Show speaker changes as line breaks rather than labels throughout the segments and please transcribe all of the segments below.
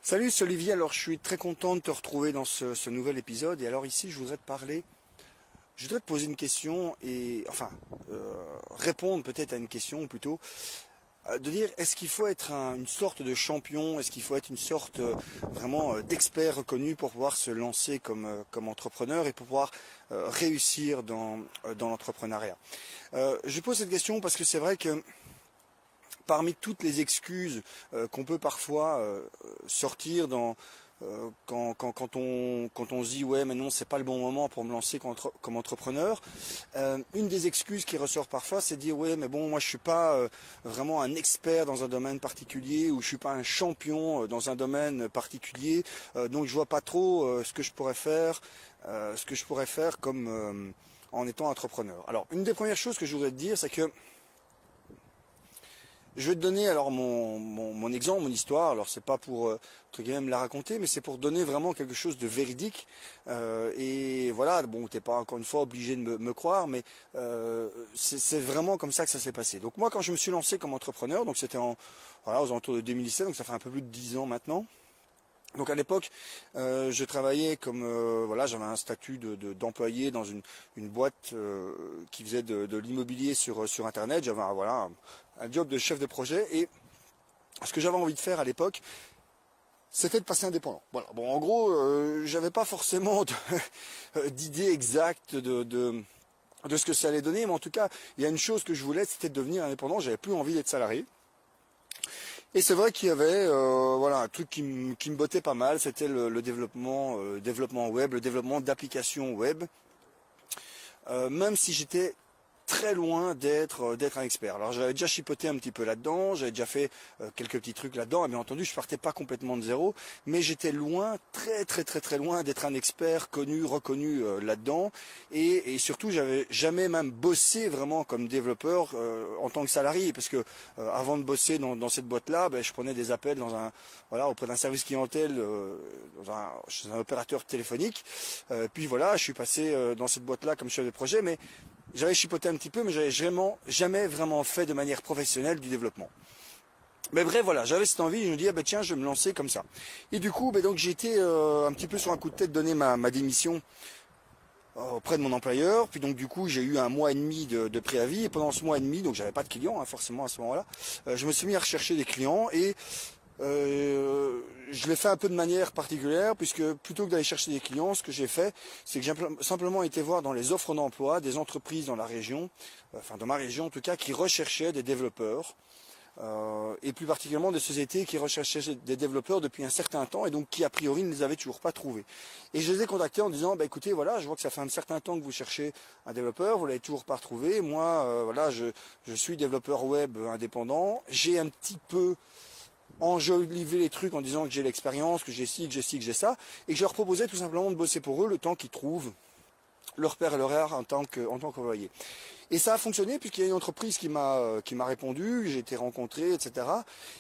Salut, c'est Olivier. Alors, je suis très content de te retrouver dans ce nouvel épisode. Et alors ici, je voudrais te poser une question répondre peut-être à une question, ou plutôt, de dire, est-ce qu'il faut être une sorte de champion, est-ce qu'il faut être une sorte vraiment d'expert reconnu pour pouvoir se lancer comme entrepreneur et pour pouvoir réussir dans l'entrepreneuriat. Je pose cette question parce que c'est vrai que parmi toutes les excuses qu'on peut parfois sortir quand on se dit ouais mais non c'est pas le bon moment pour me lancer comme entrepreneur, une des excuses qui ressort parfois c'est de dire ouais mais bon moi je suis pas vraiment un expert dans un domaine particulier ou je suis pas un champion dans un domaine particulier, donc je vois pas trop ce que je pourrais faire comme en étant entrepreneur. Alors une des premières choses que je voudrais te dire c'est que je vais te donner alors mon exemple, mon histoire. Alors c'est pas pour entre guillemets me la raconter, mais c'est pour donner vraiment quelque chose de véridique. Et voilà, bon, t'es pas encore une fois obligé de me croire, mais c'est vraiment comme ça que ça s'est passé. Donc moi, quand je me suis lancé comme entrepreneur, donc c'était aux alentours de 2017, donc ça fait un peu plus de 10 ans maintenant. Donc à l'époque, je travaillais j'avais un statut d'employé dans une boîte qui faisait de l'immobilier sur Internet. J'avais un job de chef de projet et ce que j'avais envie de faire à l'époque, c'était de passer indépendant. Voilà. Bon, en gros, j'avais pas forcément d'idée exacte de ce que ça allait donner, mais en tout cas, il y a une chose que je voulais, c'était de devenir indépendant. J'avais plus envie d'être salarié. Et c'est vrai qu'il y avait un truc qui me bottait pas mal, c'était le développement web, le développement d'applications web, même si j'étais très loin d'être un expert. Alors j'avais déjà chipoté un petit peu là-dedans, j'avais déjà fait quelques petits trucs là-dedans, et bien entendu je partais pas complètement de zéro, mais j'étais loin, très très très très loin d'être un expert connu, reconnu là-dedans, et surtout j'avais jamais même bossé vraiment comme développeur en tant que salarié, parce que avant de bosser dans cette boîte-là, je prenais des appels auprès d'un service clientèle chez un opérateur téléphonique, puis voilà, je suis passé dans cette boîte-là comme chef de projet, mais j'avais chipoté un petit peu, mais j'avais jamais vraiment fait de manière professionnelle du développement. Mais bref, voilà, j'avais cette envie, je me dis, tiens, je vais me lancer comme ça. Et du coup, donc j'ai été un petit peu sur un coup de tête donner ma démission auprès de mon employeur. Puis donc du coup, j'ai eu un mois et demi de préavis. Et pendant ce mois et demi, donc j'avais pas de clients forcément à ce moment-là, je me suis mis à rechercher des clients et je l'ai fait un peu de manière particulière puisque plutôt que d'aller chercher des clients, ce que j'ai fait, c'est que j'ai simplement été voir dans les offres d'emploi des entreprises dans la région, dans ma région en tout cas, qui recherchaient des développeurs. Et plus particulièrement des sociétés qui recherchaient des développeurs depuis un certain temps et donc qui a priori ne les avaient toujours pas trouvés. Et je les ai contactés en disant écoutez, voilà, je vois que ça fait un certain temps que vous cherchez un développeur, vous l'avez toujours pas retrouvé. Moi je suis développeur web indépendant, j'ai un petit peu enjoliver les trucs en disant que j'ai l'expérience, que j'ai ci, que j'ai ci, que j'ai ça, et que je leur proposais tout simplement de bosser pour eux le temps qu'ils trouvent leur père et leur art en tant qu'employé. Et ça a fonctionné puisqu'il y a une entreprise qui m'a répondu, j'ai été rencontré, etc.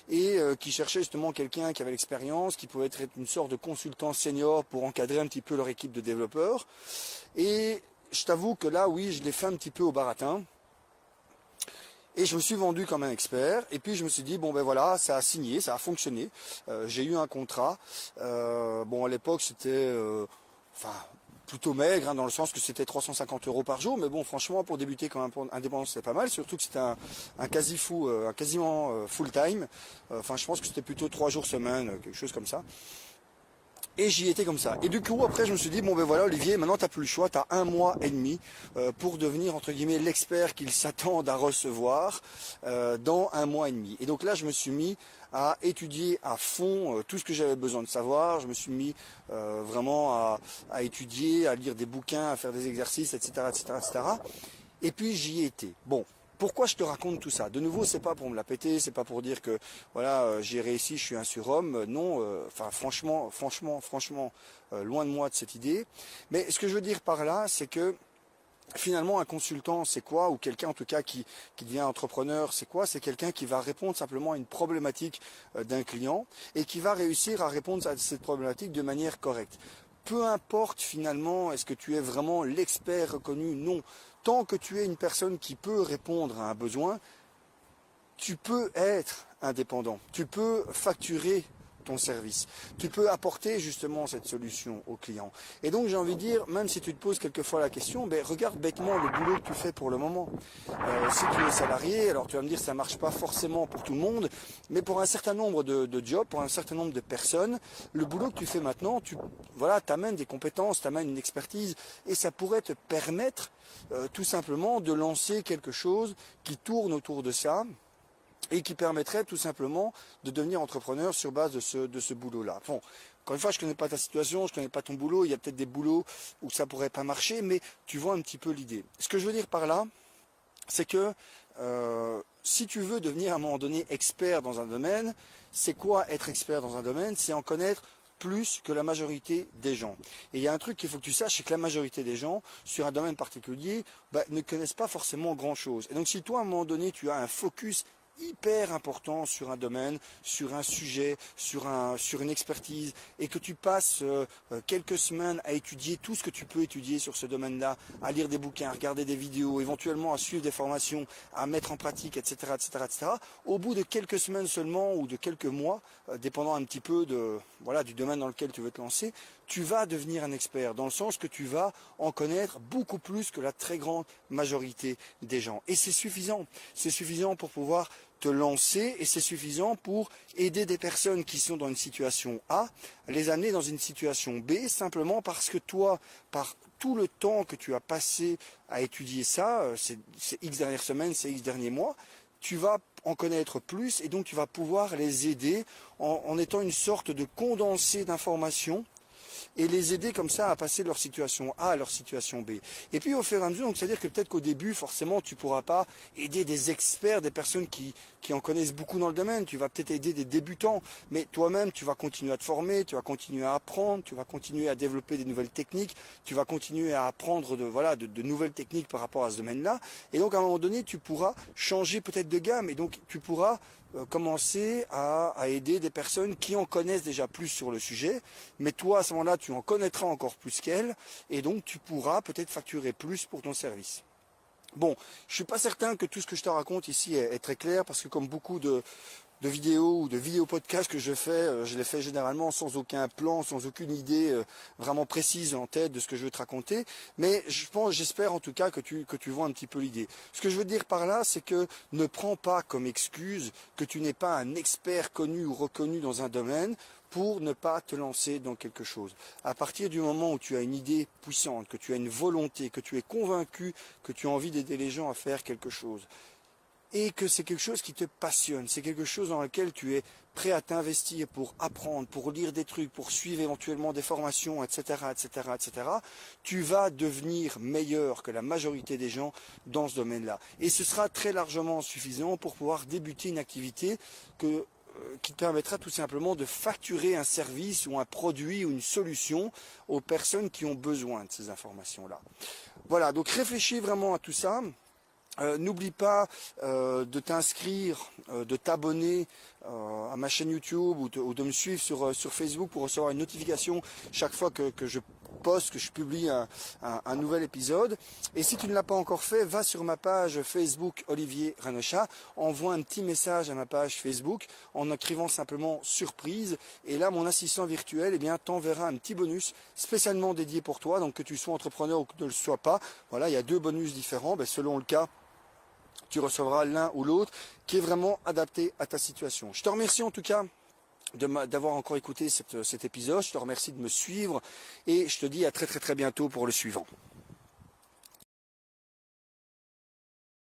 Et qui cherchait justement quelqu'un qui avait l'expérience, qui pouvait être une sorte de consultant senior pour encadrer un petit peu leur équipe de développeurs. Et je t'avoue que là, oui, je l'ai fait un petit peu au baratin. Et je me suis vendu comme un expert, et puis je me suis dit, voilà, ça a signé, ça a fonctionné, j'ai eu un contrat, à l'époque c'était plutôt maigre, dans le sens que c'était 350 € par jour, mais bon, franchement, pour débuter comme indépendant, c'était pas mal, surtout que c'était un quasiment full time, je pense que c'était plutôt 3 jours semaine, quelque chose comme ça. Et j'y étais comme ça. Et du coup, après, je me suis dit, voilà, Olivier, maintenant, tu n'as plus le choix, tu as un mois et demi pour devenir, entre guillemets, l'expert qu'ils s'attendent à recevoir dans un mois et demi. Et donc là, je me suis mis à étudier à fond tout ce que j'avais besoin de savoir. Je me suis mis vraiment à étudier, à lire des bouquins, à faire des exercices, etc., etc., etc. Et puis, j'y ai été. Bon. Pourquoi je te raconte tout ça? De nouveau, c'est pas pour me la péter, c'est pas pour dire que voilà, j'ai réussi, je suis un surhomme. Non, franchement, loin de moi de cette idée. Mais ce que je veux dire par là, c'est que finalement, un consultant, c'est quoi? Ou quelqu'un en tout cas qui devient entrepreneur, c'est quoi? C'est quelqu'un qui va répondre simplement à une problématique d'un client et qui va réussir à répondre à cette problématique de manière correcte. Peu importe finalement, est-ce que tu es vraiment l'expert reconnu? Non. Tant que tu es une personne qui peut répondre à un besoin, tu peux être indépendant. Tu peux facturer ton service. Tu peux apporter justement cette solution au client. Et donc j'ai envie de dire, même si tu te poses quelquefois la question, regarde bêtement le boulot que tu fais pour le moment. Si tu es salarié, alors tu vas me dire ça ne marche pas forcément pour tout le monde, mais pour un certain nombre de jobs, pour un certain nombre de personnes, le boulot que tu fais maintenant, t'amènes des compétences, t'amènes une expertise, et ça pourrait te permettre tout simplement de lancer quelque chose qui tourne autour de ça, et qui permettrait tout simplement de devenir entrepreneur sur base de ce boulot-là. Bon, encore une fois, je ne connais pas ta situation, je ne connais pas ton boulot, il y a peut-être des boulots où ça ne pourrait pas marcher, mais tu vois un petit peu l'idée. Ce que je veux dire par là, c'est que si tu veux devenir à un moment donné expert dans un domaine, c'est quoi être expert dans un domaine? C'est en connaître plus que la majorité des gens. Et il y a un truc qu'il faut que tu saches, c'est que la majorité des gens, sur un domaine particulier, ne connaissent pas forcément grand-chose. Et donc si toi, à un moment donné, tu as un focus hyper important sur un domaine, sur un sujet, sur une expertise, et que tu passes quelques semaines à étudier tout ce que tu peux étudier sur ce domaine-là, à lire des bouquins, à regarder des vidéos, éventuellement à suivre des formations, à mettre en pratique, etc., etc., etc. Au bout de quelques semaines seulement ou de quelques mois, dépendant un petit peu du domaine dans lequel tu veux te lancer, tu vas devenir un expert, dans le sens que tu vas en connaître beaucoup plus que la très grande majorité des gens. Et c'est suffisant. C'est suffisant pour pouvoir te lancer, et c'est suffisant pour aider des personnes qui sont dans une situation A, les amener dans une situation B, simplement parce que toi, par tout le temps que tu as passé à étudier ça, c'est X dernières semaines, c'est X derniers mois, tu vas en connaître plus, et donc tu vas pouvoir les aider en étant une sorte de condensé d'informations, et les aider comme ça à passer de leur situation A à leur situation B. Et puis au fur et à mesure, c'est-à-dire que peut-être qu'au début, forcément, tu ne pourras pas aider des experts, des personnes qui en connaissent beaucoup dans le domaine. Tu vas peut-être aider des débutants, mais toi-même, tu vas continuer à te former, tu vas continuer à apprendre, tu vas continuer à développer des nouvelles techniques, tu vas continuer à apprendre de nouvelles techniques par rapport à ce domaine-là. Et donc à un moment donné, tu pourras changer peut-être de gamme, et donc tu pourras commencer à aider des personnes qui en connaissent déjà plus sur le sujet, mais toi à ce moment-là tu en connaîtras encore plus qu'elles, et donc tu pourras peut-être facturer plus pour ton service. Bon, je ne suis pas certain que tout ce que je te raconte ici est très clair, parce que comme beaucoup de vidéos ou de vidéos podcasts que je fais, je les fais généralement sans aucun plan, sans aucune idée vraiment précise en tête de ce que je veux te raconter, mais j'espère en tout cas que tu vois un petit peu l'idée. Ce que je veux dire par là, c'est que ne prends pas comme excuse que tu n'es pas un expert connu ou reconnu dans un domaine pour ne pas te lancer dans quelque chose. À partir du moment où tu as une idée puissante, que tu as une volonté, que tu es convaincu, que tu as envie d'aider les gens à faire quelque chose, et que c'est quelque chose qui te passionne, c'est quelque chose dans lequel tu es prêt à t'investir pour apprendre, pour lire des trucs, pour suivre éventuellement des formations, etc., etc., etc., tu vas devenir meilleur que la majorité des gens dans ce domaine-là. Et ce sera très largement suffisant pour pouvoir débuter une activité qui te permettra tout simplement de facturer un service ou un produit ou une solution aux personnes qui ont besoin de ces informations-là. Voilà, donc réfléchis vraiment à tout ça. N'oublie pas de t'inscrire, de t'abonner à ma chaîne YouTube ou de me suivre sur Facebook pour recevoir une notification chaque fois que je poste, que je publie un nouvel épisode. Et si tu ne l'as pas encore fait, va sur ma page Facebook Olivier Ranochat, envoie un petit message à ma page Facebook en écrivant simplement surprise, et là mon assistant virtuel t'enverra un petit bonus spécialement dédié pour toi, donc que tu sois entrepreneur ou que tu ne le sois pas. Voilà, il y a deux bonus différents, selon le cas. Tu recevras l'un ou l'autre qui est vraiment adapté à ta situation. Je te remercie en tout cas d'avoir encore écouté cet épisode. Je te remercie de me suivre et je te dis à très très très bientôt pour le suivant.